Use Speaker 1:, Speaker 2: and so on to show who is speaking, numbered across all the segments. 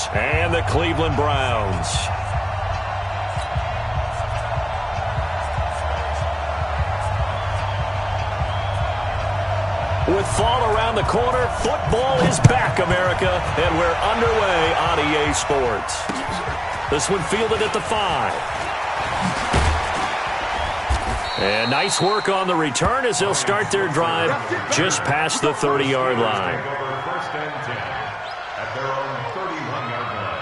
Speaker 1: Patriots and the Cleveland Browns. With fall around the corner, football is back, America, and we're underway on EA Sports. This one fielded at the 5. And nice work on the return as they'll start their drive just past the 30-yard line.
Speaker 2: First and 10 at their own 31-yard line.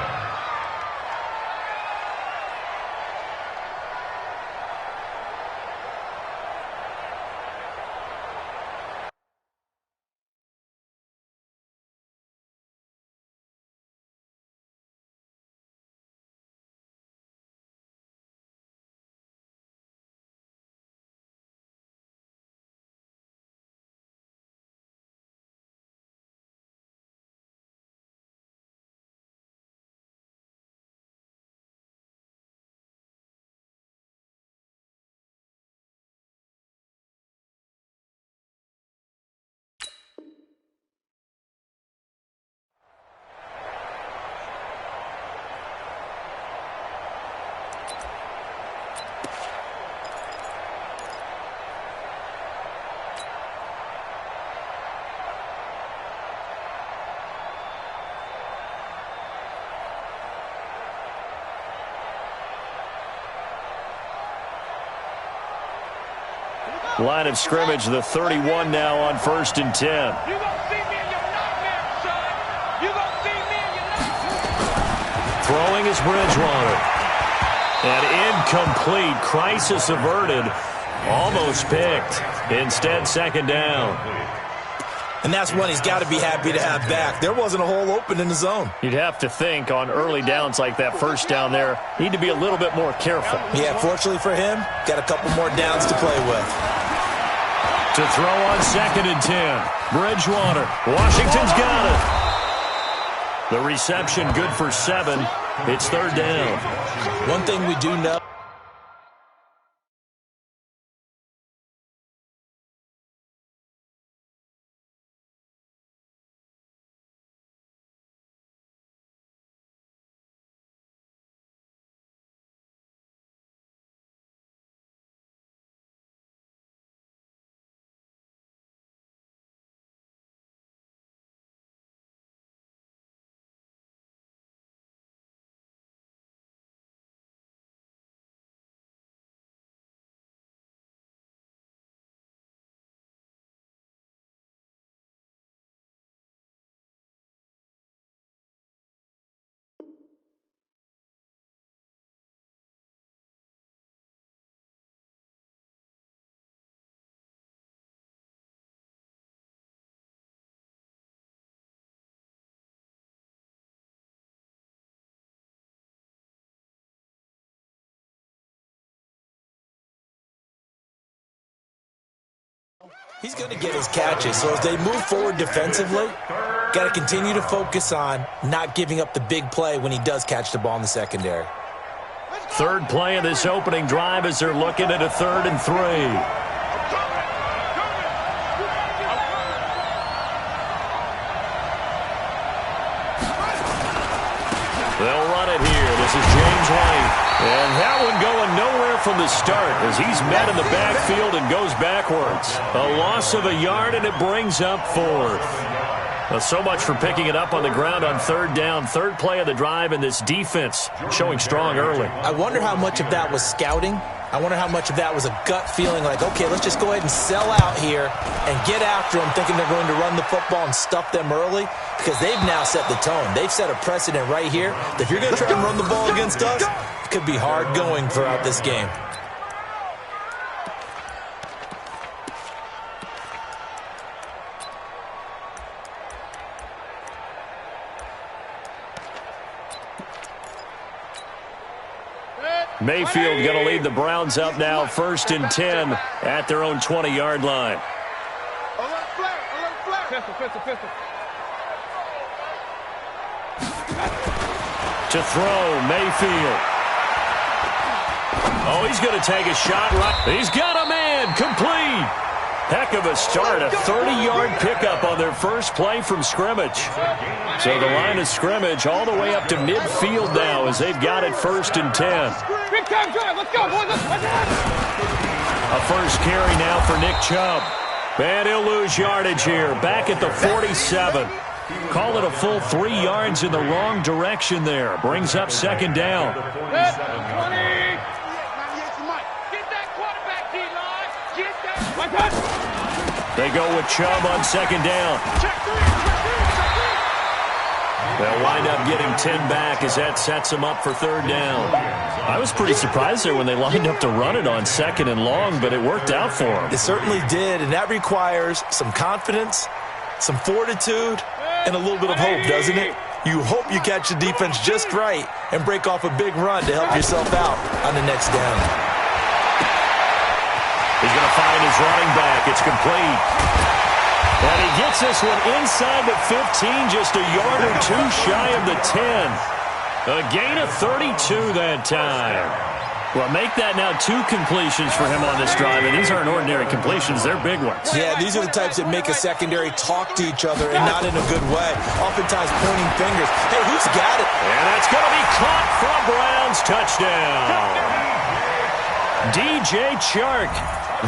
Speaker 1: Line of scrimmage, the 31 now on 1st and 10.
Speaker 3: You gonna see me in your nightmare, son. You gonna see me in your nightmare.
Speaker 1: Throwing is Bridgewater. And incomplete. Crisis averted. Almost picked. Instead, second down.
Speaker 4: And that's one he's got to be happy to have back. There wasn't a hole open in the zone.
Speaker 1: You'd have to think on early downs like that first down there, need to be a little bit more careful.
Speaker 4: Yeah, fortunately for him, got a couple more downs to play with.
Speaker 1: To throw on 2nd and 10. Bridgewater. Washington's got it. The reception good for 7. It's 3rd down.
Speaker 4: One thing we do know. He's going to get his catches, so as they move forward defensively, got to continue to focus on not giving up the big play when he does catch the ball in the secondary.
Speaker 1: 3rd play of this opening drive as they're looking at a 3rd and 3. They'll run it here. This is James White. And that one going nowhere from the start as he's met in the backfield and goes backwards. A loss of a yard, and it brings up 4th. Well, so much for picking it up on the ground on 3rd down. 3rd play of the drive, and this defense showing strong early.
Speaker 4: I wonder how much of that was scouting. I wonder how much of that was a gut feeling like, okay, let's just go ahead and sell out here and get after them, thinking they're going to run the football and stuff them early, because they've now set the tone. They've set a precedent right here that if you're going to try and run the ball against us, it could be hard going throughout this game.
Speaker 1: Mayfield going to lead the Browns up now, 1st and 10 at their own 20-yard line.
Speaker 3: Pistol.
Speaker 1: To throw, Mayfield. Oh, he's going to take a shot right. He's got a man, complete. Heck of a start, a 30-yard pickup on their first play from scrimmage. So the line of scrimmage all the way up to midfield now as they've got it 1st and 10.
Speaker 3: Big time drive. Let's go, boys. Let's go.
Speaker 1: A first carry now for Nick Chubb. And he'll lose yardage here, back at the 47. Call it a full 3 yards in the wrong direction there. Brings up 2nd down.
Speaker 3: 20. Get that quarterback, D-line. Get that.
Speaker 1: They go with Chubb on 2nd down. They'll wind up getting 10 back as that sets them up for 3rd down. I was pretty surprised there when they lined up to run it on 2nd and long, but it worked out for them.
Speaker 4: It certainly did, and that requires some confidence, some fortitude, and a little bit of hope, doesn't it? You hope you catch the defense just right and break off a big run to help yourself out on the next down.
Speaker 1: He's going to find his running back. It's complete. And he gets this one inside the 15, just a yard or 2 shy of the 10. A gain of 32 that time. Well, make that now 2 completions for him on this drive, and these aren't ordinary completions. They're big ones.
Speaker 4: Yeah, these are the types that make a secondary talk to each other, and not in a good way. Oftentimes pointing fingers. Hey, who's got it?
Speaker 1: And that's going to be caught for a Browns touchdown. DJ Chark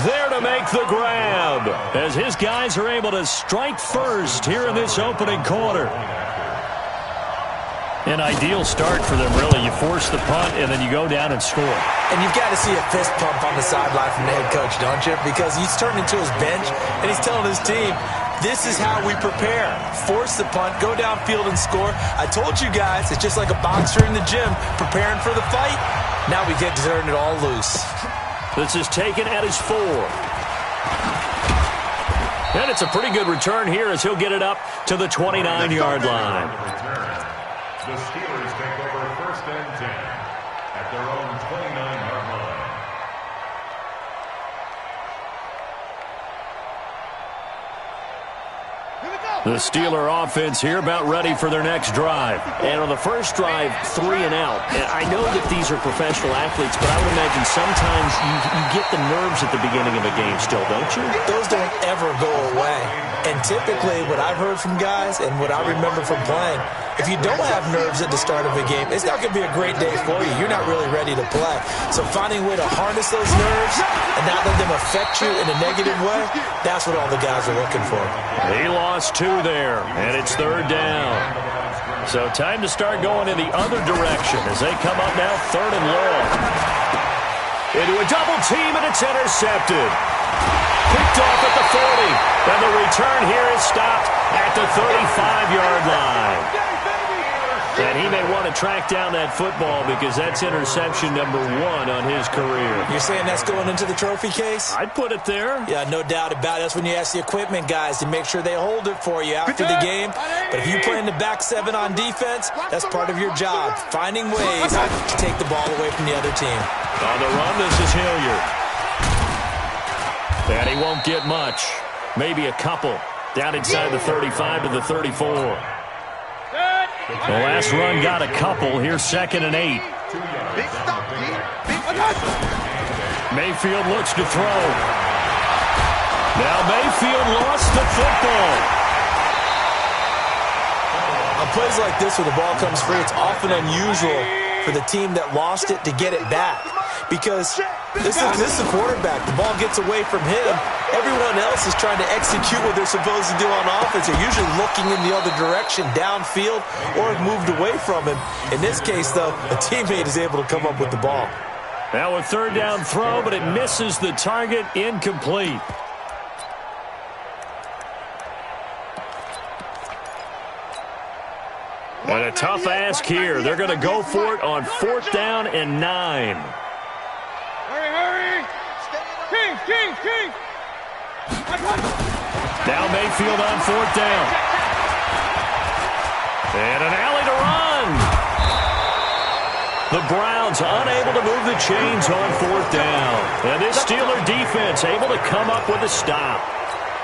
Speaker 1: there to make the grab as his guys are able to strike first here in this opening quarter. An ideal start for them, really. You force the punt, and then you go down and score.
Speaker 4: And you've got to see a fist pump on the sideline from the head coach, don't you? Because he's turning to his bench, and he's telling his team, this is how we prepare. Force the punt, go downfield and score. I told you guys, it's just like a boxer in the gym preparing for the fight. Now we get to turn it all loose.
Speaker 1: This is taken at his 4. And it's a pretty good return here as he'll get it up to the 29-yard line.
Speaker 2: The Steelers take over 1st and 10 at their own 29-yard line.
Speaker 1: The Steeler offense here about ready for their next drive.
Speaker 5: And on the first drive, 3 and out. And I know that these are professional athletes, but I would imagine sometimes you get the nerves at the beginning of a game still, don't you?
Speaker 4: Those don't ever go away. And typically what I've heard from guys and what I remember from playing, if you don't have nerves at the start of a game, it's not going to be a great day for you. You're not really ready to play. So finding a way to harness those nerves and not let them affect you in a negative way, that's what all the guys are looking for.
Speaker 1: He lost 2 there, and it's 3rd down. So time to start going in the other direction as they come up now 3rd and long. Into a double team, and it's intercepted. Picked off at the 40, and the return here is stopped at the 35-yard line. And he may want to track down that football because that's interception number 1 on his career.
Speaker 4: You're saying that's going into the trophy case?
Speaker 1: I'd put it there.
Speaker 4: Yeah, no doubt about it. That's when you ask the equipment guys to make sure they hold it for you after the game. But if you play in the back 7 on defense, that's part of your job, finding ways to take the ball away from the other team.
Speaker 1: On the run, this is Hilliard. And he won't get much. Maybe a couple. Down inside the 35 to the 34. The last run got a couple. Here's 2nd and 8. Mayfield looks to throw. Now Mayfield lost the football.
Speaker 4: On plays like this where the ball comes free, it's often unusual for the team that lost it to get it back. Because this is the quarterback. The ball gets away from him. Everyone else is trying to execute what they're supposed to do on offense. They're usually looking in the other direction, downfield, or have moved away from him. In this case, though, a teammate is able to come up with the ball.
Speaker 1: Now a 3rd down throw, but it misses the target, incomplete. And a tough ask here. They're going to go for it on 4th down and 9.
Speaker 3: Hurry! King!
Speaker 1: Now Mayfield on 4th down. And an alley to run. The Browns unable to move the chains on 4th down. And this Steeler defense able to come up with a stop.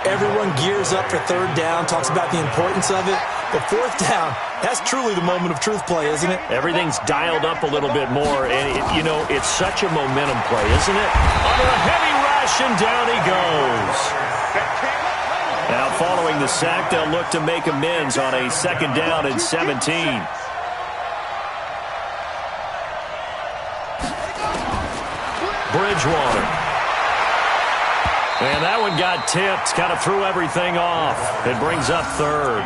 Speaker 4: Everyone gears up for 3rd down, talks about the importance of it. But 4th down, that's truly the moment of truth play, isn't it?
Speaker 1: Everything's dialed up a little bit more. And, it's such a momentum play, isn't it? Under a heavy rush, and down he goes. Now following the sack, they'll look to make amends on a 2nd down and 17. Bridgewater. And that one got tipped, kind of threw everything off. It brings up 3rd.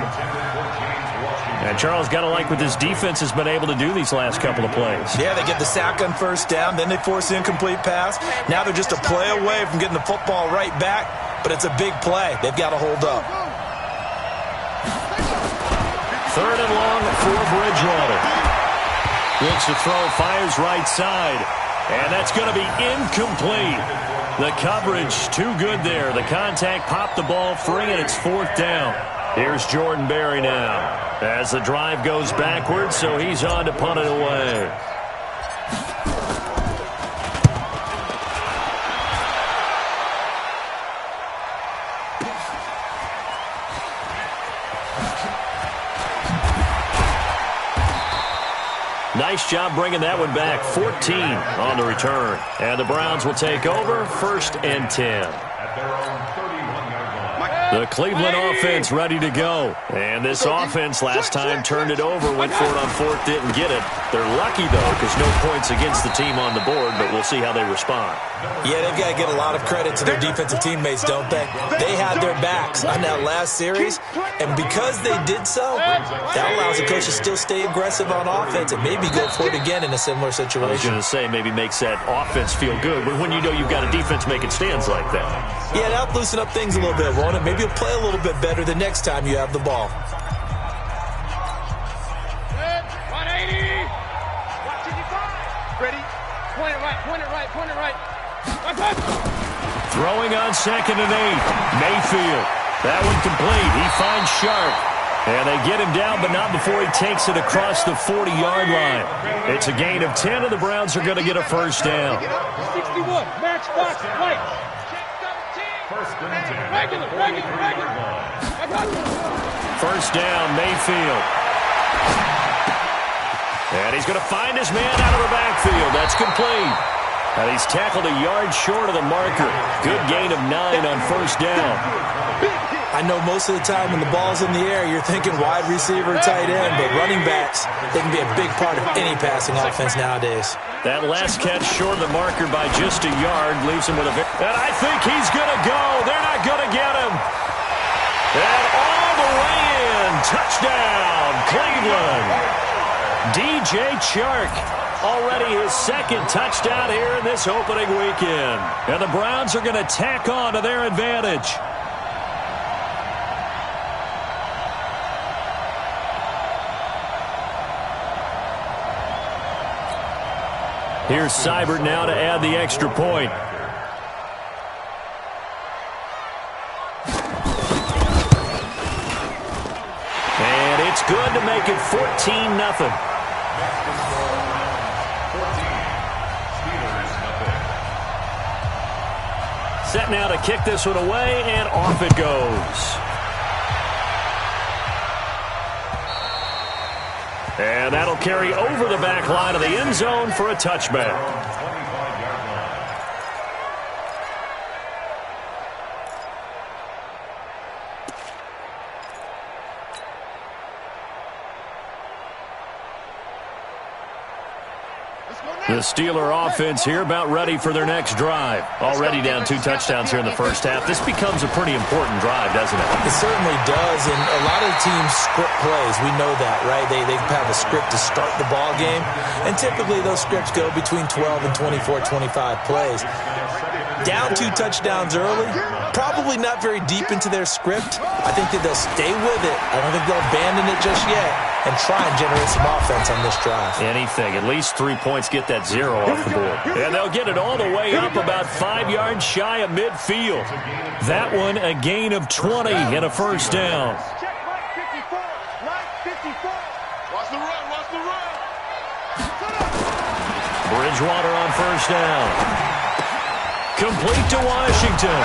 Speaker 1: And Charles, got to like what this defense has been able to do these last couple of plays.
Speaker 4: Yeah, they get the sack on 1st down, then they force the incomplete pass. Now they're just a play away from getting the football right back, but it's a big play. They've got to hold up.
Speaker 1: 3rd and long for Bridgewater. Looks to throw, fires right side. And that's going to be incomplete. The coverage too good there. The contact popped the ball free, and it's 4th down. Here's Jordan Berry now as the drive goes backwards, so he's on to punt it away. Nice job bringing that one back. 14 on the return. And the Browns will take over 1st and 10. The Cleveland offense ready to go. And this offense last time turned it over, went for it on 4th, didn't get it. They're lucky, though, because no points against the team on the board, but we'll see how they respond.
Speaker 4: Yeah, they've got to give a lot of credit to their defensive teammates, don't they? They had their backs on that last series, and because they did so, that allows the coach to still stay aggressive on offense and maybe go for it again in a similar situation.
Speaker 1: I was going to say maybe makes that offense feel good, but when you know you've got a defense making stands like that.
Speaker 4: Yeah, that'll loosen up things a little bit, won't it? Maybe you'll play a little bit better the next time you have the ball.
Speaker 3: 180. 155. Ready? Point it right, point it right, point it right.
Speaker 1: Throwing on 2nd and 8. Mayfield. That one complete. He finds Sharp. And they get him down, but not before he takes it across the 40-yard line. It's a gain of 10, and the Browns are going to get a 1st down.
Speaker 3: 61. Match box, right.
Speaker 2: 1st and 10.
Speaker 3: Regular.
Speaker 1: 1st down, Mayfield. And he's going to find his man out of the backfield. That's complete. And he's tackled a yard short of the marker. Good gain of 9 on 1st down.
Speaker 4: I know most of the time when the ball's in the air, you're thinking wide receiver, tight end, but running backs, they can be a big part of any passing offense nowadays.
Speaker 1: That last catch short of the marker by just a yard leaves him with a... And I think he's going to go. They're not going to get him. And all the way in. Touchdown, Cleveland. DJ Chark. Already his 2nd touchdown here in this opening weekend. And the Browns are going to tack on to their advantage. Here's Seibert now to add the extra point. And it's good to make it 14-0. Set now to kick this one away, and off it goes. And that'll carry over the back line of the end zone for a touchback. The Steeler offense here about ready for their next drive. Already down 2 touchdowns here in the 1st half. This becomes a pretty important drive, doesn't it?
Speaker 4: It certainly does, and a lot of teams script plays. We know that, right? They have a script to start the ball game, and typically those scripts go between 12 and 24, 25 plays. Down 2 touchdowns early, probably not very deep into their script. I think that they'll stay with it. I don't think they'll abandon it just yet and try and generate some offense on this drive.
Speaker 1: Anything. At least 3 points, get that 0 off the board. And they'll get it all the way up about 5 yards shy of midfield. That one a gain of 20 and a 1st down.
Speaker 3: Check right 54. Watch the run, watch the run.
Speaker 1: Bridgewater on 1st down. Complete to Washington.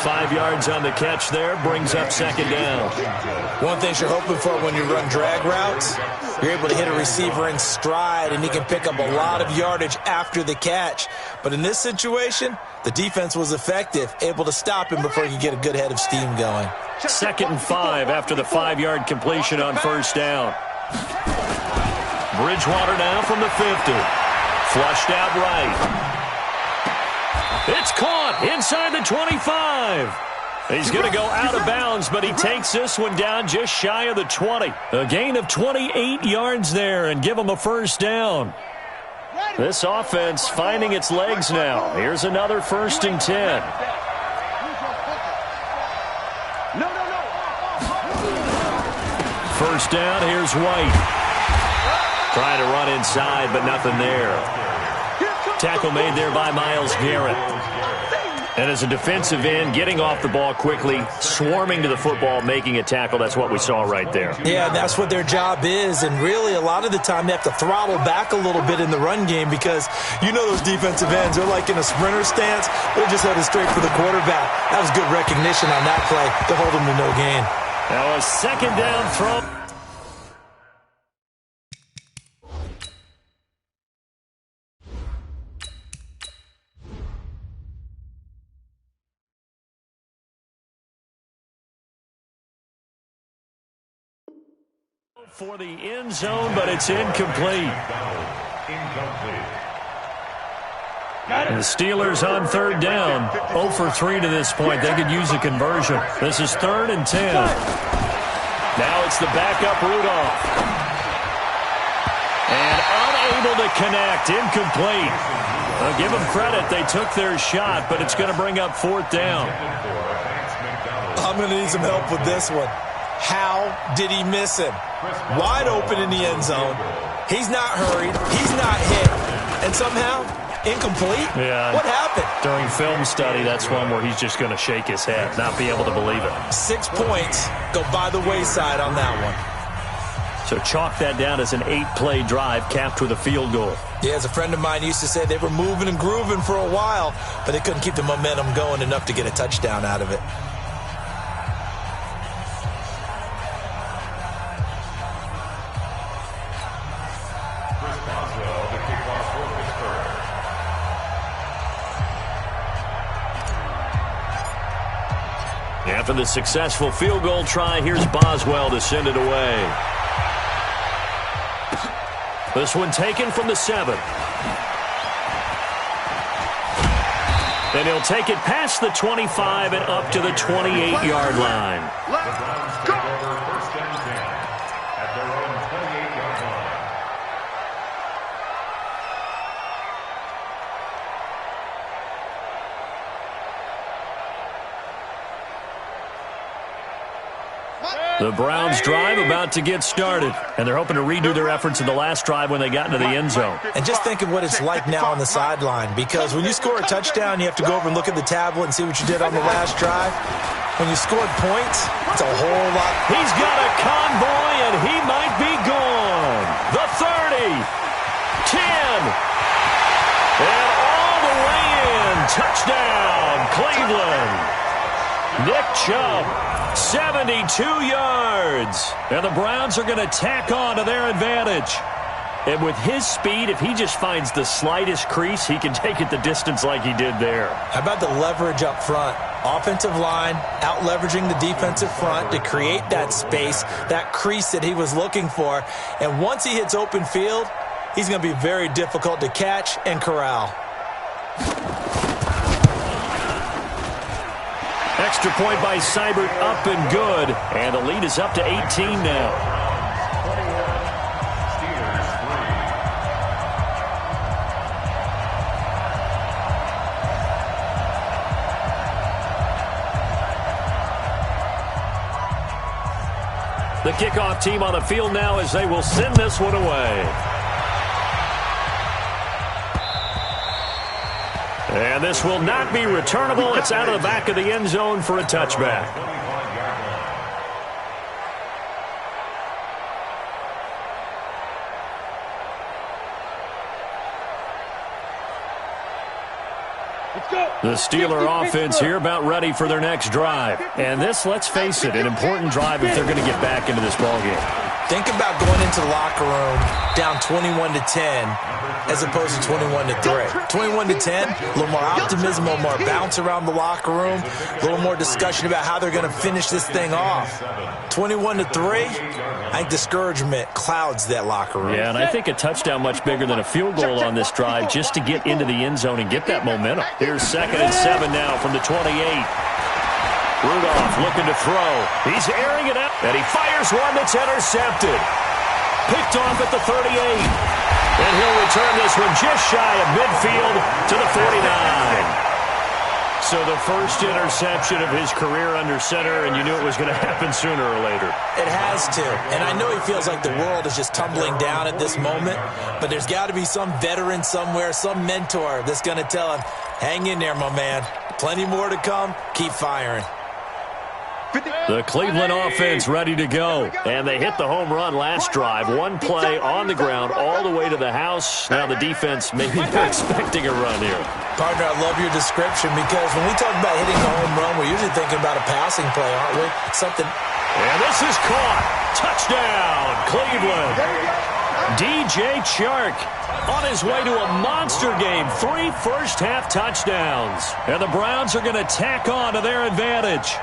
Speaker 1: 5 yards on the catch there, brings up second down.
Speaker 4: One thing you're hoping for when you run drag routes, you're able to hit a receiver in stride, and he can pick up a lot of yardage after the catch. But in this situation, the defense was effective, able to stop him before he could get a good head of steam going.
Speaker 1: 2nd and 5 after the 5-yard completion on first down. Bridgewater now from the 50. Flushed out right. It's caught inside the 25. He's going to go out of bounds, but he takes this one down just shy of the 20. A gain of 28 yards there and give him a first down. This offense finding its legs now. Here's another 1st and 10. First down, here's White. Trying to run inside, but nothing there. Tackle made there by Myles Garrett. And as a defensive end, getting off the ball quickly, swarming to the football, making a tackle, that's what we saw right there.
Speaker 4: Yeah, that's what their job is. And really, a lot of the time, they have to throttle back a little bit in the run game because you know those defensive ends, they're like in a sprinter stance. They're just headed straight for the quarterback. That was good recognition on that play to hold them to no gain.
Speaker 1: Now a second down throw. For the end zone, but it's incomplete. And the Steelers on 3rd down, 0 for 3 to this point. They could use a conversion. This is 3rd and 10. Now it's the backup Rudolph. And unable to connect, incomplete. I'll give them credit, they took their shot, but it's going to bring up 4th down.
Speaker 4: I'm going to need some help with this one. How did he miss him? Wide open in the end zone. He's not hurried. He's not hit. And somehow, incomplete?
Speaker 1: Yeah.
Speaker 4: What happened?
Speaker 1: During film study, that's one where he's just going to shake his head, not be able to believe it.
Speaker 4: 6 points go by the wayside on that one.
Speaker 1: So chalk that down as an 8-play drive capped with a field goal.
Speaker 4: Yeah, as a friend of mine used to say, they were moving and grooving for a while, but they couldn't keep the momentum going enough to get a touchdown out of it.
Speaker 1: After the successful field goal try, here's Boswell to send it away. This one taken from the 7. And he'll take it past the 25 and up to the 28-yard line.
Speaker 2: Let's go. 1st and 10 at their own 28-yard line.
Speaker 1: The Browns drive about to get started, and they're hoping to redo their efforts in the last drive when they got into the end zone.
Speaker 4: And just think of what it's like now on the sideline, because when you score a touchdown, you have to go over and look at the tablet and see what you did on the last drive. When you scored points, it's a whole lot.
Speaker 1: He's got a convoy, and he might be gone. The 30, 10, and all the way in. Touchdown, Cleveland. Nick Chubb, 72 yards. And the Browns are going to tack on to their advantage. And with his speed, if he just finds the slightest crease, he can take it the distance like he did there.
Speaker 4: How about the leverage up front? Offensive line out-leveraging the defensive front to create that space, that crease that he was looking for. And once he hits open field, he's going to be very difficult to catch and corral.
Speaker 1: Extra point by Seibert, up and good. And the lead is up to 18 now. The kickoff team on the field now as they will send this one away. And this will not be returnable. It's out of the back of the end zone for a touchback. The Steeler offense here about ready for their next drive. And this, let's face it, an important drive if they're going to get back into this ballgame.
Speaker 4: Think about going into the locker room down 21-10 as opposed to 21-3. 21-10, a little more optimism, a little more bounce around the locker room, a little more discussion about how they're going to finish this thing off. 21-3, I think discouragement clouds that locker room.
Speaker 1: Yeah, and I think a touchdown much bigger than a field goal on this drive just to get into the end zone and get that momentum. Here's 2nd and 7 now from the 28. Rudolph looking to throw. He's airing it out, and he fires one that's intercepted. Picked off at the 38. And he'll return this one just shy of midfield to the 49. So the first interception of his career under center, and you knew it was going to happen sooner or later.
Speaker 4: It has to. And I know he feels like the world is just tumbling down at this moment, but there's got to be some veteran somewhere, some mentor that's going to tell him, hang in there, my man. Plenty more to come. Keep firing.
Speaker 1: The Cleveland offense ready to go. And they hit the home run last drive. One play on the ground all the way to the house. Now the defense, maybe they're expecting a run here.
Speaker 4: Partner, I love your description because when we talk about hitting the home run, we're usually thinking about a passing play, aren't we? Something.
Speaker 1: And this is caught. Touchdown, Cleveland. DJ Chark on his way to a monster game. 3 first-half touchdowns. And the Browns are going to tack on to their advantage.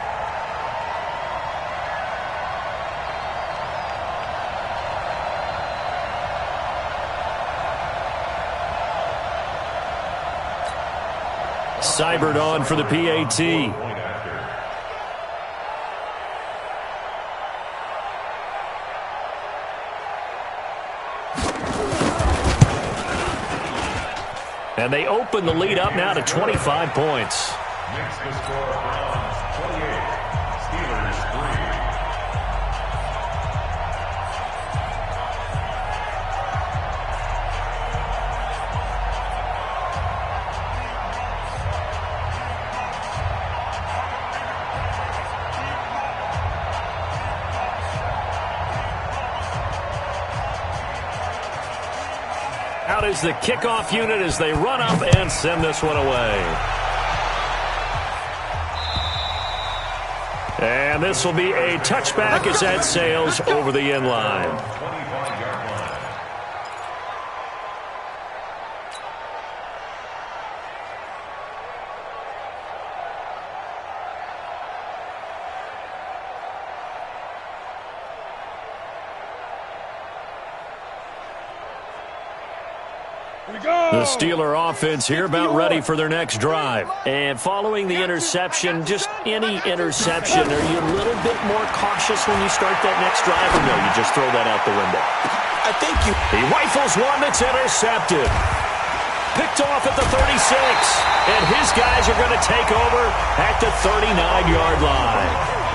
Speaker 1: Seibert on for the PAT. And they open the lead up now to 25 points.
Speaker 2: Makes the score Browns 28, Steelers 3.
Speaker 1: Out is the kickoff unit as they run up and send this one away. And this will be a touchback as that sails over the end line.
Speaker 2: 25-yard line.
Speaker 1: The Steeler offense here about ready for their next drive. And following the interception, just any interception, are you a little bit more cautious when you start that next drive, or no, you just throw that out the window?
Speaker 4: I think you...
Speaker 1: He rifles one that's intercepted. Picked off at the 36. And his guys are going to take over at the 39-yard line.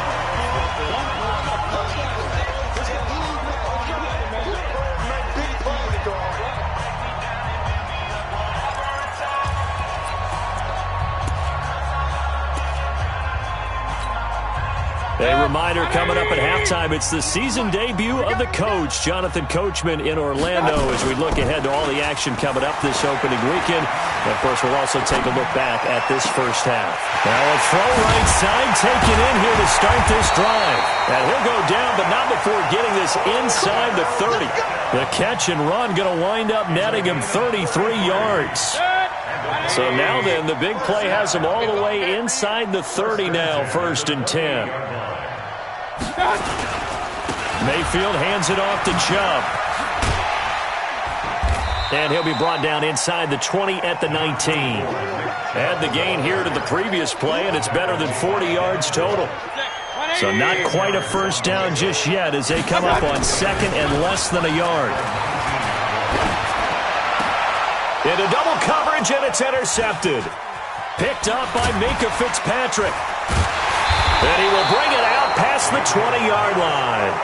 Speaker 1: A reminder coming up at halftime, it's the season debut of the coach, Jonathan Coachman in Orlando, as we look ahead to all the action coming up this opening weekend. And, of course, we'll also take a look back at this first half. Now a throw right side taken in here to start this drive. And he'll go down, but not before getting this inside the 30. The catch and run going to wind up netting him 33 yards. So now then, the big play has him all the way inside the 30 now, 1st and 10. Mayfield hands it off to Chubb. And he'll be brought down inside the 20 at the 19. Add the gain here to the previous play, and it's better than 40 yards total. So not quite a first down just yet as they come up on 2nd and less than a yard. Into double coverage, and it's intercepted. Picked up by Minka Fitzpatrick. And he will bring it out past the 20-yard line.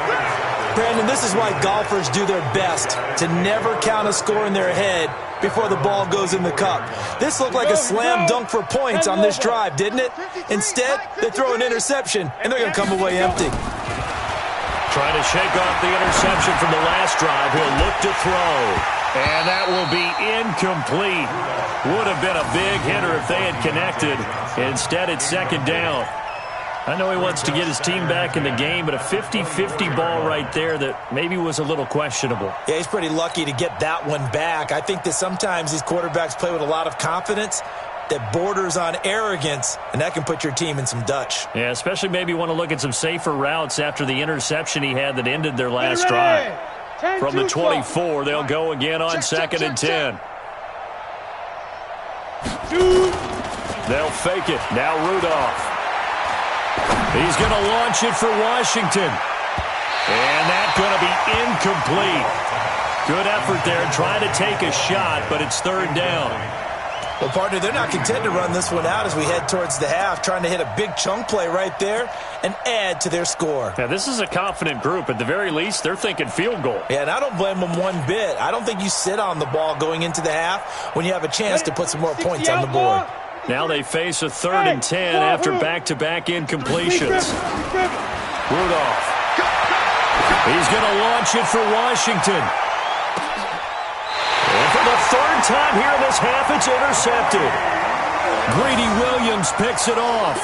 Speaker 4: Brandon, this is why golfers do their best to never count a score in their head before the ball goes in the cup. This looked like a slam dunk for points on this drive, didn't it? Instead, they throw an interception, and they're going to come away empty.
Speaker 1: Trying to shake off the interception from the last drive. He'll look to throw. And that will be incomplete. Would have been a big hitter if they had connected. Instead, it's second down. I know he wants to get his team back in the game, but a 50-50 ball right there that maybe was a little questionable.
Speaker 4: Yeah, he's pretty lucky to get that one back. I think that sometimes these quarterbacks play with a lot of confidence that borders on arrogance, and that can put your team in some Dutch.
Speaker 1: Yeah, especially maybe want to look at some safer routes after the interception he had that ended their last drive. From the 24, they'll go again on second and 10. They'll fake it. Now Rudolph. He's going to launch it for Washington. And that's going to be incomplete. Good effort there trying to take a shot, but it's third down.
Speaker 4: Well, partner, they're not content to run this one out as we head towards the half, trying to hit a big chunk play right there and add to their score.
Speaker 1: Now, this is a confident group. At the very least, they're thinking field goal.
Speaker 4: Yeah, and I don't blame them one bit. I don't think you sit on the ball going into the half when you have a chance to put some more points on the board.
Speaker 1: Now they face a third and 10 after back-to-back incompletions. Rudolph. He's going to launch it for Washington. And for the third time here in this half, it's intercepted. Greedy Williams picks it off.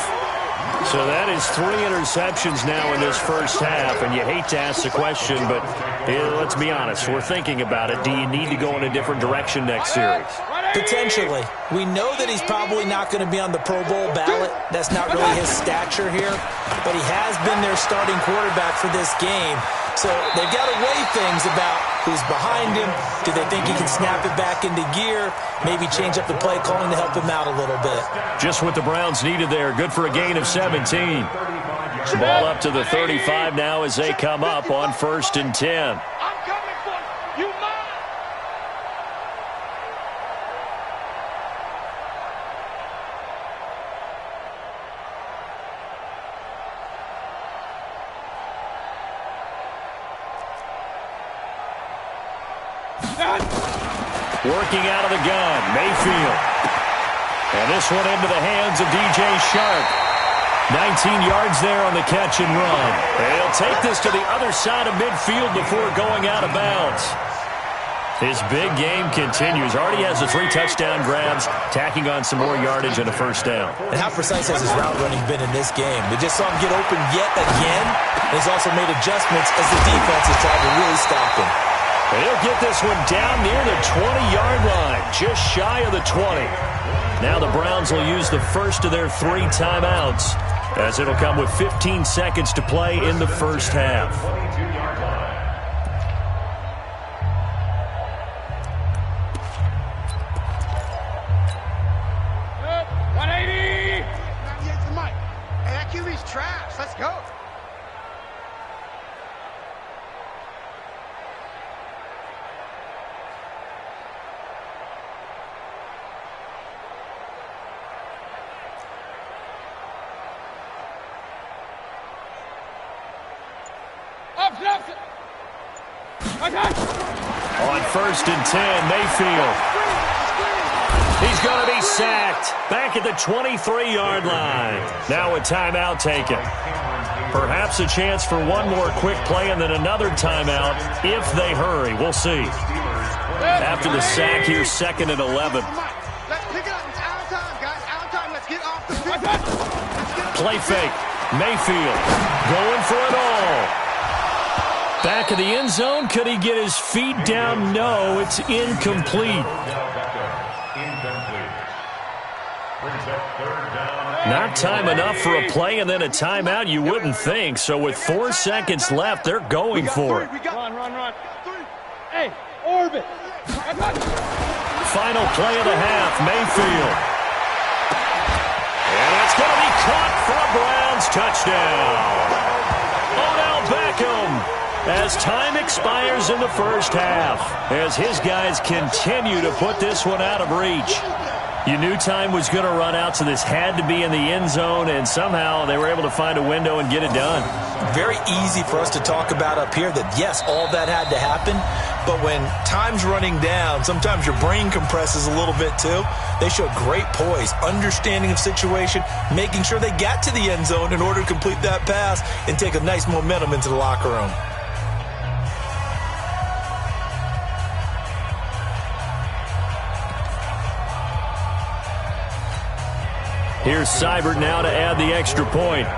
Speaker 1: So that is 3 interceptions now in this first half, and you hate to ask the question, but let's be honest. We're thinking about it. Do you need to go in a different direction next series?
Speaker 4: Potentially. We know that he's probably not going to be on the Pro Bowl ballot. That's not really his stature here, but he has been their starting quarterback for this game. So they've got to weigh things about who's behind him. Do they think he can snap it back into gear? Maybe change up the play calling to help him out a little bit.
Speaker 1: Just what the Browns needed there. Good for a gain of 17. Ball up to the 35 now as they come up on first and 10. Working out of the gun, Mayfield. And this one into the hands of DJ Shark. 19 yards there on the catch and run. He'll take this to the other side of midfield before going out of bounds. His big game continues. Already has the 3 touchdown grabs, tacking on some more yardage and a first down.
Speaker 4: And how precise has his route running been in this game? We just saw him get open yet again. And he's also made adjustments as the defense has tried to really stop him.
Speaker 1: He'll get this one down near the 20-yard line, just shy of the 20. Now the Browns will use the first of their 3 timeouts, as it'll come with 15 seconds to play in the first half.
Speaker 3: Trash. Let's go.
Speaker 1: On first and 10, Mayfield. He's going to be sacked back at the 23-yard line. Now a timeout taken. Perhaps a chance for one more quick play and then another timeout if they hurry. We'll see. After the sack here, second and 11.
Speaker 3: Let's pick it up. It's out of time, guys. Out of time. Let's get off the field.
Speaker 1: Play fake. Mayfield going for it all. Back of the end zone. Could he get his feet down? No, it's incomplete. Not time enough for a play and then a timeout, you wouldn't think. So with 4 seconds left, they're going for it.
Speaker 3: Run. Hey, orbit.
Speaker 1: Final play of the half, Mayfield. And it's going to be caught for a Browns touchdown. Odell Beckham. As time expires in the first half, as his guys continue to put this one out of reach. You knew time was going to run out, so this had to be in the end zone, and somehow they were able to find a window and get it done.
Speaker 4: Very easy for us to talk about up here that, yes, all that had to happen, but when time's running down, sometimes your brain compresses a little bit too. They showed great poise, understanding of situation, making sure they got to the end zone in order to complete that pass and take a nice momentum into the locker room.
Speaker 1: Here's Seibert now to add the extra point.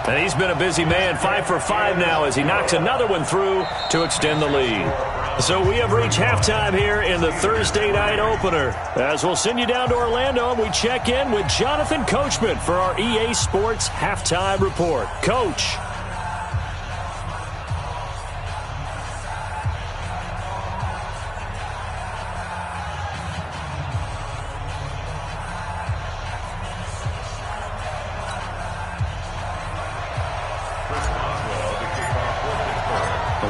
Speaker 1: And he's been a busy man, 5 for 5 now as he knocks another one through to extend the lead. So we have reached halftime here in the Thursday night opener. As we'll send you down to Orlando and we check in with Jonathan Coachman for our EA Sports Halftime Report. Coach.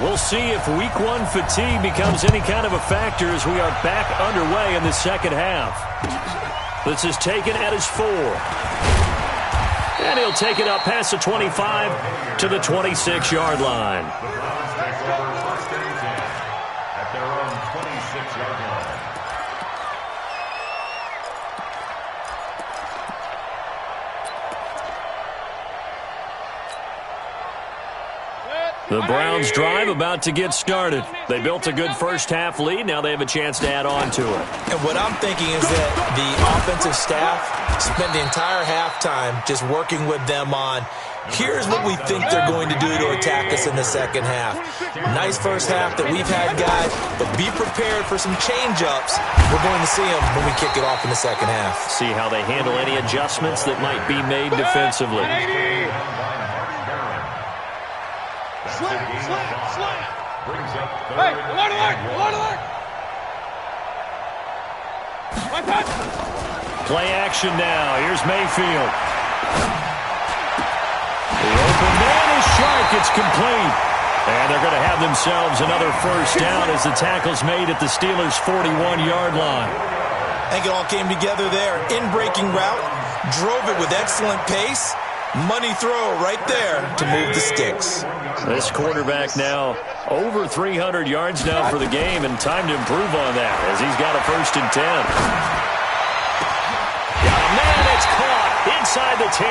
Speaker 1: We'll see if week one fatigue becomes any kind of a factor as we are back underway in the second half. This is taken at his 4. And he'll take it up past the 25 to the 26-yard line.
Speaker 2: The Browns take over first and 10 at their own 26-yard line.
Speaker 1: The Browns drive about to get started. They built a good first half lead. Now they have a chance to add on to it.
Speaker 4: And what I'm thinking is that the offensive staff spent the entire halftime just working with them on, here's what we think they're going to do to attack us in the second half. Nice first half that we've had, guys, but be prepared for some change-ups. We're going to see them when we kick it off in the second half.
Speaker 1: See how they handle any adjustments that might be made defensively.
Speaker 3: Slam.
Speaker 2: Brings up
Speaker 3: Hey, alert.
Speaker 1: Play action now. Here's Mayfield. The open man is sharp. It's complete. And they're going to have themselves another first down as the tackle's made at the Steelers' 41-yard line.
Speaker 4: I think it all came together there. In-breaking route, drove it with excellent pace. Money throw right there to move the sticks.
Speaker 1: This quarterback now over 300 yards now for the game, and time to improve on that as he's got a first and 10. Man, it's caught inside the 10.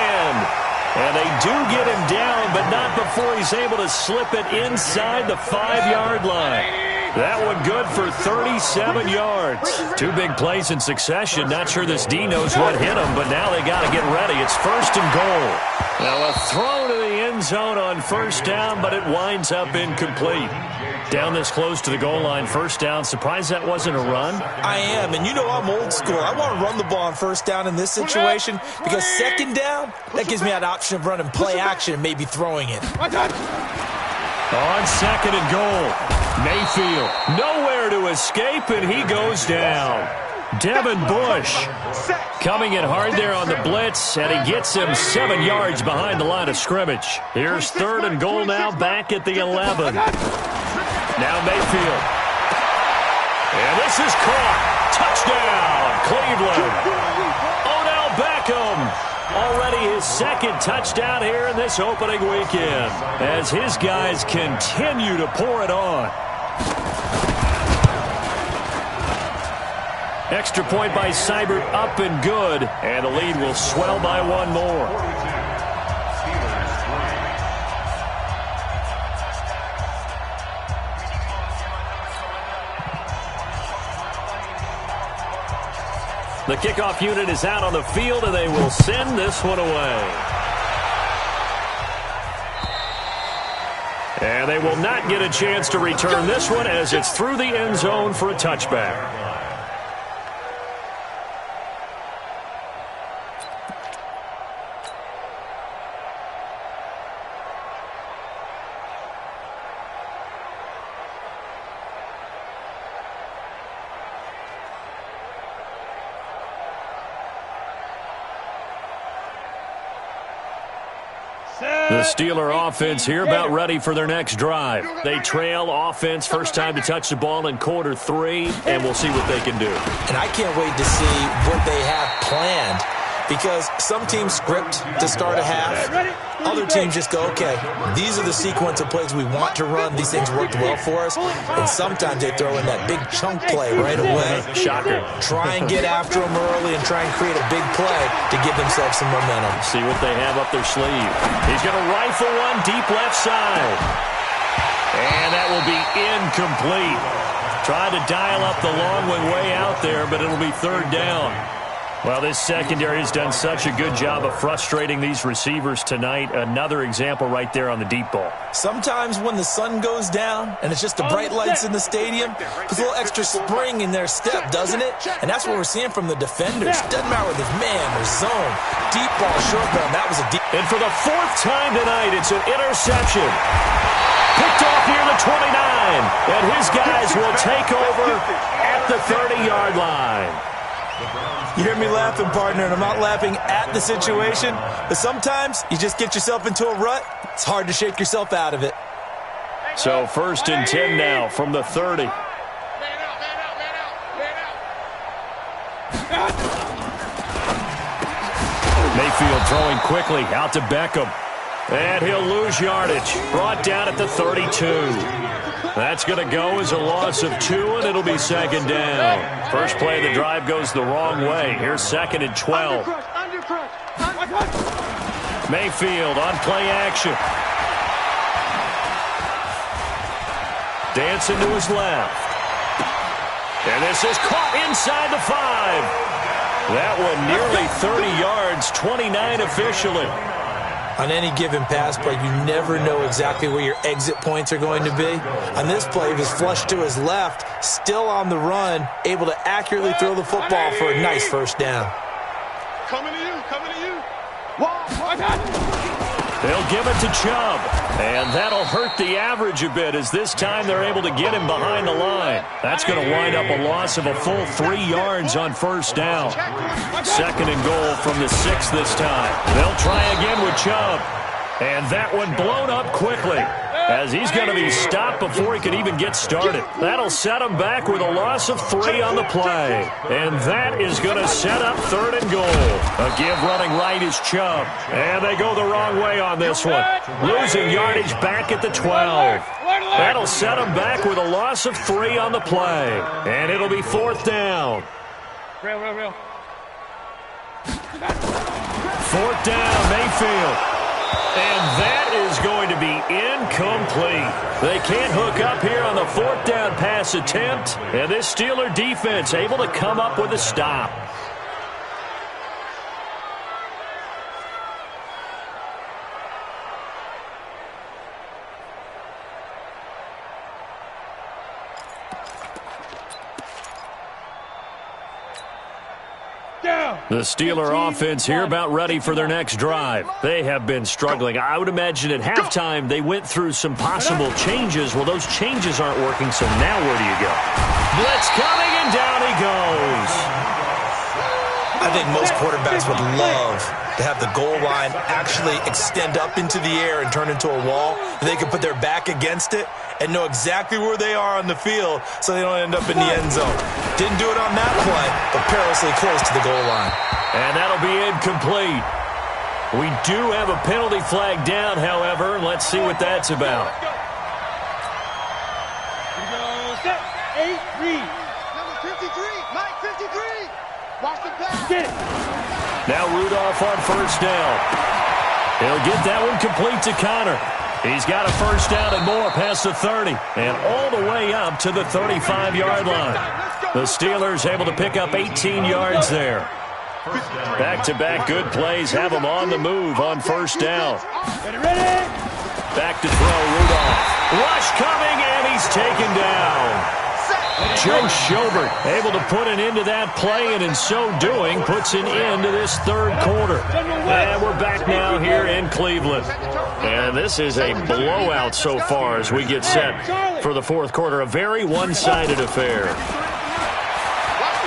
Speaker 1: And they do get him down, but not before he's able to slip it inside the 5-yard line. That one good for 37 yards. 2 big plays in succession. Not sure this D knows what hit him, but now they got to get ready. It's first and goal. Now a throw to the end zone on first down, but it winds up incomplete. Down this close to the goal line, first down. Surprised that wasn't a run?
Speaker 4: I am, and you know I'm old school. I want to run the ball on first down in this situation because second down, that gives me an option of running play action and maybe throwing it.
Speaker 1: On second and goal, Mayfield nowhere to escape, and he goes down. Devin Bush coming in hard there on the blitz, and he gets him 7 yards behind the line of scrimmage. Here's third and goal now, back at the 11. Now Mayfield. And this is caught. Touchdown, Cleveland. Odell Beckham. Already his second touchdown here in this opening weekend as his guys continue to pour it on. Extra point by Seibert up and good, and the lead will swell by 1 more. The kickoff unit is out on the field, and they will send this one away. And they will not get a chance to return this one as it's through the end zone for a touchback. The Steeler offense here about ready for their next drive. They trail offense first time to touch the ball in quarter 3, and we'll see what they can do.
Speaker 4: And I can't wait to see what they have planned because some teams script to start a half. Other teams just go, okay, these are the sequence of plays we want to run. These things worked well for us. And sometimes they throw in that big chunk play right away.
Speaker 1: Shocker.
Speaker 4: Try and get after them early and try and create a big play to give themselves some momentum.
Speaker 1: See what they have up their sleeve. He's going to rifle one deep left side. And that will be incomplete. Tried to dial up the long one way out there, but it'll be third down. Well, this secondary has done such a good job of frustrating these receivers tonight. Another example right there on the deep ball.
Speaker 4: Sometimes when the sun goes down and it's just the bright lights in the stadium, there's a little extra spring in their step, doesn't it? And that's what we're seeing from the defenders. Doesn't matter whether it's man or zone. Deep ball, short ball, that was a deep.
Speaker 1: And for the fourth time tonight, it's an interception. Picked off near the 29. And his guys will take over at the 30-yard line.
Speaker 4: You hear me laughing, partner, and I'm not laughing at the situation, but sometimes you just get yourself into a rut. It's hard to shake yourself out of it.
Speaker 1: So 1st and 10 now from the 30. Mayfield throwing quickly out to Beckham. And he'll lose yardage. Brought down at the 32. That's going to go as a loss of 2, and it'll be second down. First play of the drive goes the wrong way. Here's 2nd and 12. Mayfield on play action. Dancing to his left. And this is caught inside the 5. That one nearly 30 yards, 29 officially.
Speaker 4: On any given pass play, you never know exactly where your exit points are going to be. On this play, he was flushed to his left, still on the run, able to accurately throw the football for a nice first down.
Speaker 3: Coming to you, coming to you.
Speaker 1: They'll give it to Chubb, and that'll hurt the average a bit as this time they're able to get him behind the line. That's going to wind up a loss of a full 3 yards on first down. 2nd and goal from the 6 this time. They'll try again with Chubb, and that one blown up quickly as he's going to be stopped before he can even get started. That'll set him back with a loss of 3 on the play, and that is going to set up 3rd and goal. A give running right is Chubb, and they go the wrong way on this one. Losing yardage back at the 12. That'll set him back with a loss of 3 on the play, and it'll be 4th down.
Speaker 3: Real.
Speaker 1: 4th down, Mayfield. And that is going to be incomplete. They can't hook up here on the 4th down pass attempt. And this Steeler defense able to come up with a stop. The Steeler offense here about ready for their next drive. They have been struggling. I would imagine at halftime they went through some possible changes. Well, those changes aren't working, so now where do you go? Blitz coming, and down he goes.
Speaker 4: I think most quarterbacks would love to have the goal line actually extend up into the air and turn into a wall. They can put their back against it and know exactly where they are on the field so they don't end up in the end zone. Didn't do it on that play, but perilously close to the goal line.
Speaker 1: And that'll be incomplete. We do have a penalty flag down, however, and let's see what that's about.
Speaker 3: Set, 8, read. Number 53, Mike 53. Watch the pass. Get it.
Speaker 1: Now Rudolph on first down. He'll get that one complete to Connor. He's got a first down and more past the 30 and all the way up to the 35-yard line. The Steelers able to pick up 18 yards there. Back-to-back good plays have them on the move on first down. Back to throw, Rudolph. Rush coming, and he's taken down. Joe Schobert able to put an end to that play, and in so doing, puts an end to this third quarter. And we're back now here in Cleveland. And this is a blowout so far as we get set for the fourth quarter. A very one-sided affair.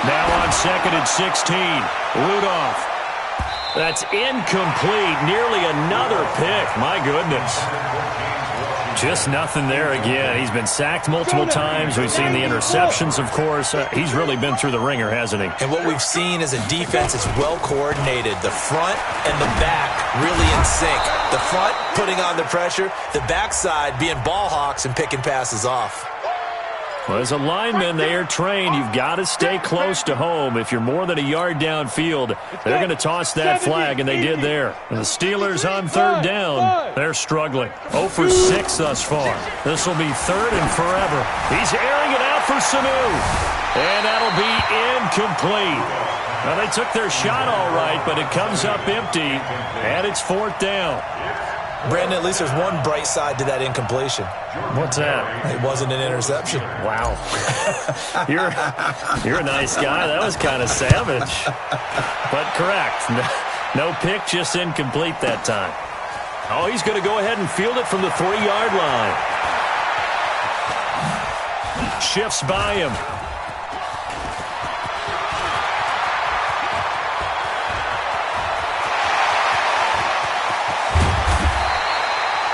Speaker 1: Now on 2nd and 16, Rudolph. That's incomplete. Nearly another pick. My goodness. Just nothing there again. He's been sacked multiple times. We've seen the interceptions, of course. He's really been through the ringer, hasn't he?
Speaker 4: And what we've seen is a defense that's well coordinated. The front and the back really in sync. The front putting on the pressure. The backside being ball hawks and picking passes off.
Speaker 1: Well, as a lineman, they are trained. You've got to stay close to home. If you're more than a yard downfield, they're going to toss that flag, and they did there. And the Steelers on third down, they're struggling. 0 for 6 thus far. This will be 3rd and forever. He's airing it out for Sanu. And that'll be incomplete. Now, they took their shot all right, but it comes up empty, and it's 4th down.
Speaker 4: Brandon, at least there's one bright side to that incompletion.
Speaker 1: What's that?
Speaker 4: It wasn't an interception.
Speaker 1: Wow. You're a nice guy. That was kind of savage. But correct. No pick, just incomplete that time. Oh, he's going to go ahead and field it from the 3-yard line. Shifts by him.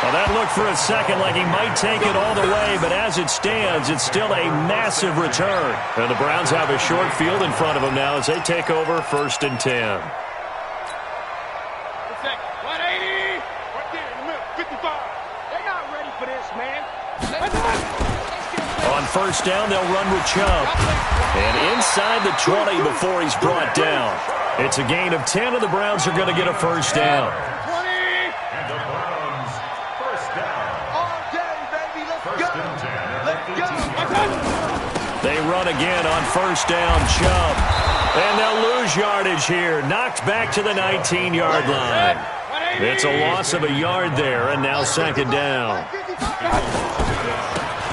Speaker 1: Well, that looked for a second like he might take it all the way, but as it stands, it's still a massive return. And the Browns have a short field in front of them now as they take over 1st and 10.
Speaker 3: 180. Right there in the middle. 55. They're not ready for this, man.
Speaker 1: On 1st down, they'll run with Chubb. And inside the 20 before he's brought down. It's a gain of 10, and the Browns are going to get a 1st down. They run again on 1st down, Chubb. And they'll lose yardage here. Knocked back to the 19-yard line. It's a loss of a yard there, and now 2nd down.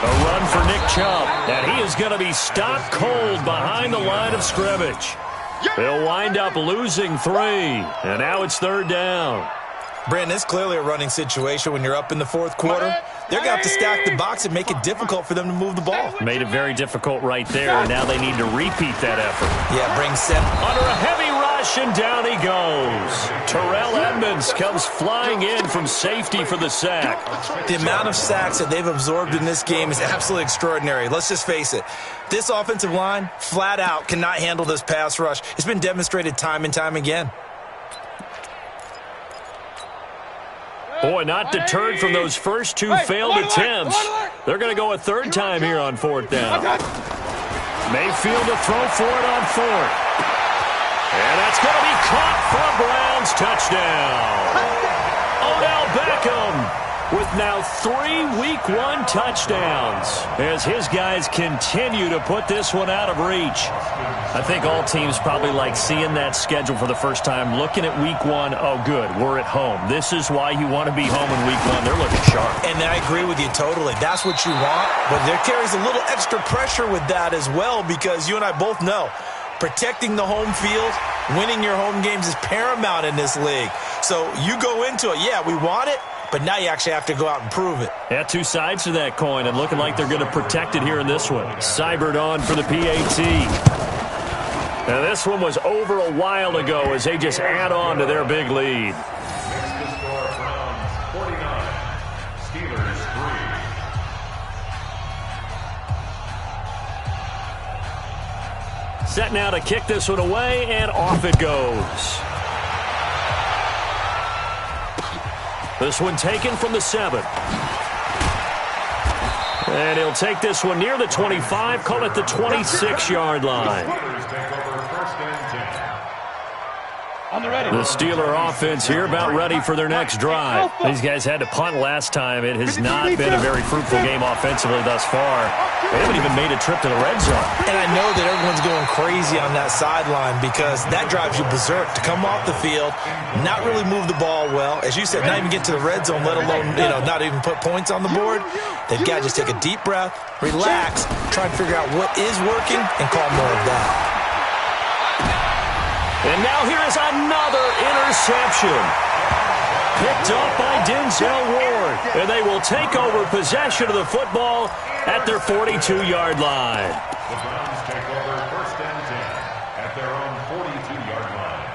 Speaker 1: A run for Nick Chubb, and he is going to be stopped cold behind the line of scrimmage. They'll wind up losing 3, and now it's 3rd down.
Speaker 4: Brandon, it's clearly a running situation when you're up in the 4th quarter. They're going to have to stack the box and make it difficult for them to move the ball.
Speaker 1: Made it very difficult right there, and now they need to repeat that effort.
Speaker 4: Yeah, bring 7.
Speaker 1: Under a heavy rush, and down he goes. Terrell Edmonds comes flying in from safety for the sack.
Speaker 4: The amount of sacks that they've absorbed in this game is absolutely extraordinary. Let's just face it. This offensive line, flat out, cannot handle this pass rush. It's been demonstrated time and time again.
Speaker 1: Boy, not deterred from those first 2 failed attempts. They're going to go a 3rd time here on 4th down. Mayfield to throw for it on 4th. And that's going to be caught for a Browns touchdown. Odell Beckham with now 3 Week 1 touchdowns as his guys continue to put this one out of reach. I think all teams probably like seeing that schedule for the first time, looking at Week 1, oh, good, we're at home. This is why you want to be home in Week 1. They're looking sharp.
Speaker 4: And I agree with you totally. That's what you want, but there carries a little extra pressure with that as well because you and I both know protecting the home field, winning your home games is paramount in this league. So you go into it, yeah, we want it, but now you actually have to go out and prove it.
Speaker 1: Yeah, 2 sides to that coin, and looking like they're going to protect it here in this one. Seibert on for the PAT. Now, this one was over a while ago as they just add on to their big lead.
Speaker 2: Next to score, Browns 49, Steelers 3.
Speaker 1: Set now to kick this one away, and off it goes. This one taken from the 7. And he'll take this one near the 25, call it the 26-yard line. The Steeler offense here about ready for their next drive. These guys had to punt last time. It has not been a very fruitful game offensively thus far. They haven't even made a trip to the red zone.
Speaker 4: And I know that everyone's going crazy on that sideline because that drives you berserk to come off the field, not really move the ball well. As you said, not even get to the red zone, let alone, not even put points on the board. They've got to just take a deep breath, relax, try and figure out what is working, and call more of that.
Speaker 1: And now here is another interception. Picked off by Denzel Ward. And they will take over possession of the football at their 42-yard line.
Speaker 2: The Browns take over 1st and 10 at their own 42-yard line.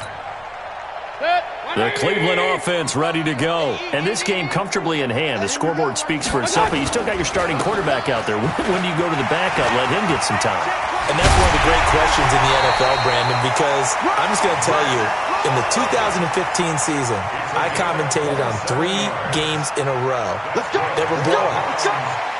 Speaker 1: The Cleveland offense ready to go. And this game comfortably in hand. The scoreboard speaks for itself, but you still got your starting quarterback out there. When do you go to the backup? Let him get some time.
Speaker 4: And that's one of the great questions in the NFL, Brandon, because I'm just going to tell you, in the 2015 season, I commentated on 3 games in a row that were blowouts.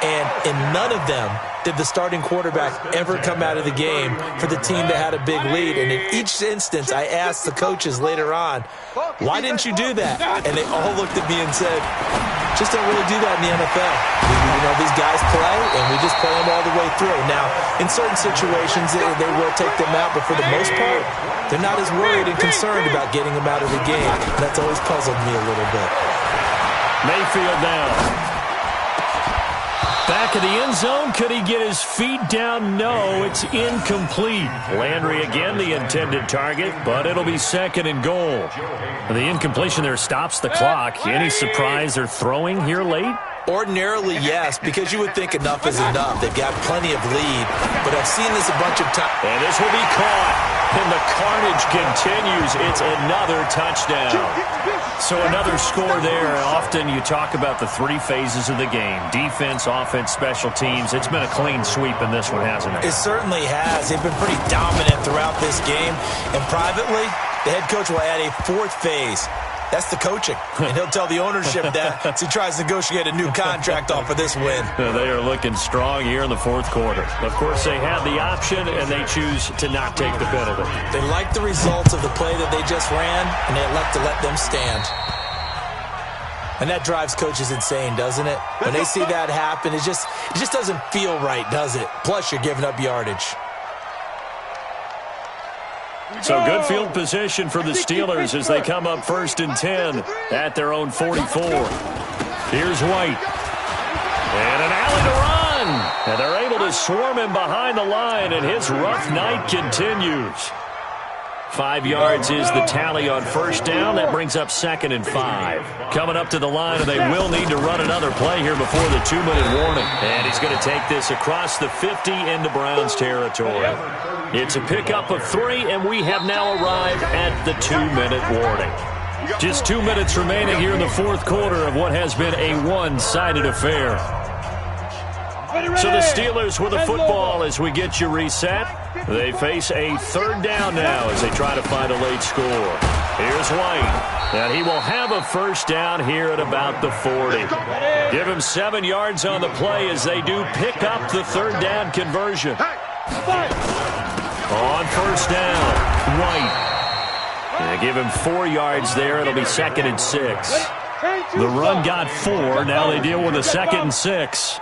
Speaker 4: And in none of them did the starting quarterback ever come out of the game for the team that had a big lead. And in each instance, I asked the coaches later on, why didn't you do that? And they all looked at me and said, just don't really do that in the NFL. These guys play, and we just play them all the way through. Now, in certain situations, they will take them out, but for the most part, they're not as worried and concerned about getting them out of the game. That's always puzzled me a little bit.
Speaker 1: Mayfield down. Back of the end zone. Could he get his feet down? No, it's incomplete. Landry again the intended target, but it'll be second and goal. The incompletion there stops the clock. Any surprise they're throwing here late?
Speaker 4: Ordinarily, yes, because you would think enough is enough. They've got plenty of lead, but I've seen this a bunch of times.
Speaker 1: And this will be caught, and the carnage continues. It's another touchdown. So another score there. Often you talk about the three phases of the game: defense, offense, special teams. It's been a clean sweep in this one, hasn't it?
Speaker 4: It certainly has. They've been pretty dominant throughout this game. And privately, the head coach will add a fourth phase. That's the coaching. And he'll tell the ownership that as he tries to negotiate a new contract off of this win.
Speaker 1: They are looking strong here in the fourth quarter. Of course, they have the option, and they choose to not take the penalty.
Speaker 4: They like the results of the play that they just ran, and they elect to let them stand. And that drives coaches insane, doesn't it? When they see that happen, it just doesn't feel right, does it? Plus, you're giving up yardage.
Speaker 1: So good field position for the Steelers as they come up 1st and 10 at their own 44. Here's White. And an alley to run. And they're able to swarm him behind the line, and his rough night continues. 5 yards is the tally on first down. That brings up 2nd and 5. Coming up to the line, and they will need to run another play here before the 2-minute warning. And he's going to take this across the 50 into Browns territory. It's a pickup of 3, and we have now arrived at the 2-minute warning. Just 2 minutes remaining here in the fourth quarter of what has been a one-sided affair. So the Steelers with the football as we get you reset. They face a 3rd down now as they try to find a late score. Here's White, and he will have a first down here at about the 40. Give him 7 yards on the play as they do pick up the 3rd down conversion. On first down, White. And give him 4 yards there. It'll be 2nd and 6. The run got 4. Now they deal with a 2nd and 6.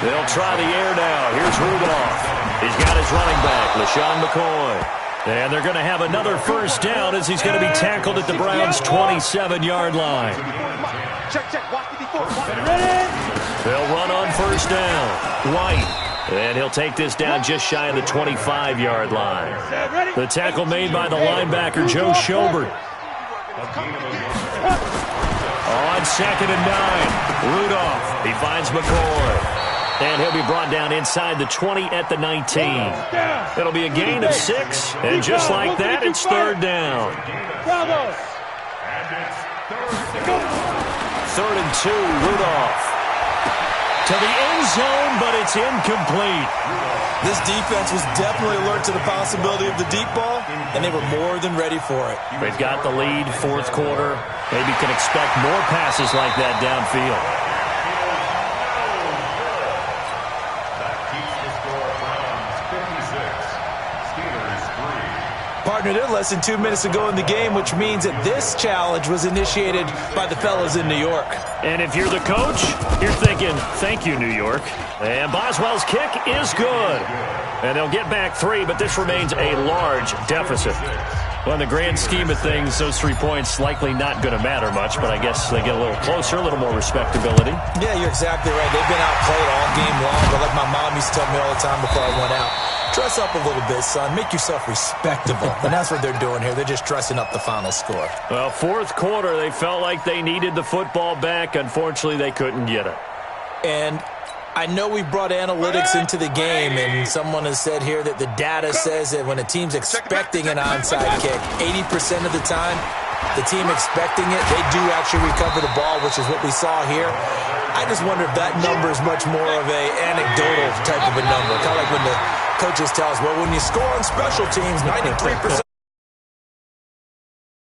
Speaker 1: They'll try the air now. Here's Rudolph. He's got his running back, LaShawn McCoy. And they're going to have another first down as he's going to be tackled at the Browns' 27-yard line. They'll run on first down. White. And he'll take this down just shy of the 25-yard line. The tackle made by the linebacker, Joe Schobert. On 2nd and 9, Rudolph. He finds McCoy. And he'll be brought down inside the 20 at the 19. It'll be a gain of 6. And just like that, it's 3rd down. 3rd and 2, Rudolph. To the end zone, but it's incomplete.
Speaker 4: This defense was definitely alert to the possibility of the deep ball, and they were more than ready for it.
Speaker 1: They've got the lead, fourth quarter. Maybe can expect more passes like that downfield.
Speaker 4: Partner, they're less than 2 minutes to go in the game, which means that this challenge was initiated by the fellas in New York.
Speaker 1: And if you're the coach, you're thinking, thank you, New York. And Boswell's kick is good. And they'll get back 3, but this remains a large deficit. Well, in the grand scheme of things, those 3 points likely not going to matter much, but I guess they get a little closer, a little more respectability.
Speaker 4: Yeah, you're exactly right. They've been outplayed all game long, but like my mom used to tell me all the time before I went out, dress up a little bit, son. Make yourself respectable. And that's what they're doing here. They're just dressing up the final score.
Speaker 1: Well, fourth quarter, they felt like they needed the football back. Unfortunately, they couldn't get it.
Speaker 4: And I know we brought analytics into the game, and someone has said here that the data says that when a team's expecting an onside kick, 80% of the time, the team expecting it, they do actually recover the ball, which is what we saw here. I just wonder if that number is much more of an anecdotal type of a number. Kind of like when the coaches tell us, well, when you score on special teams, 93%.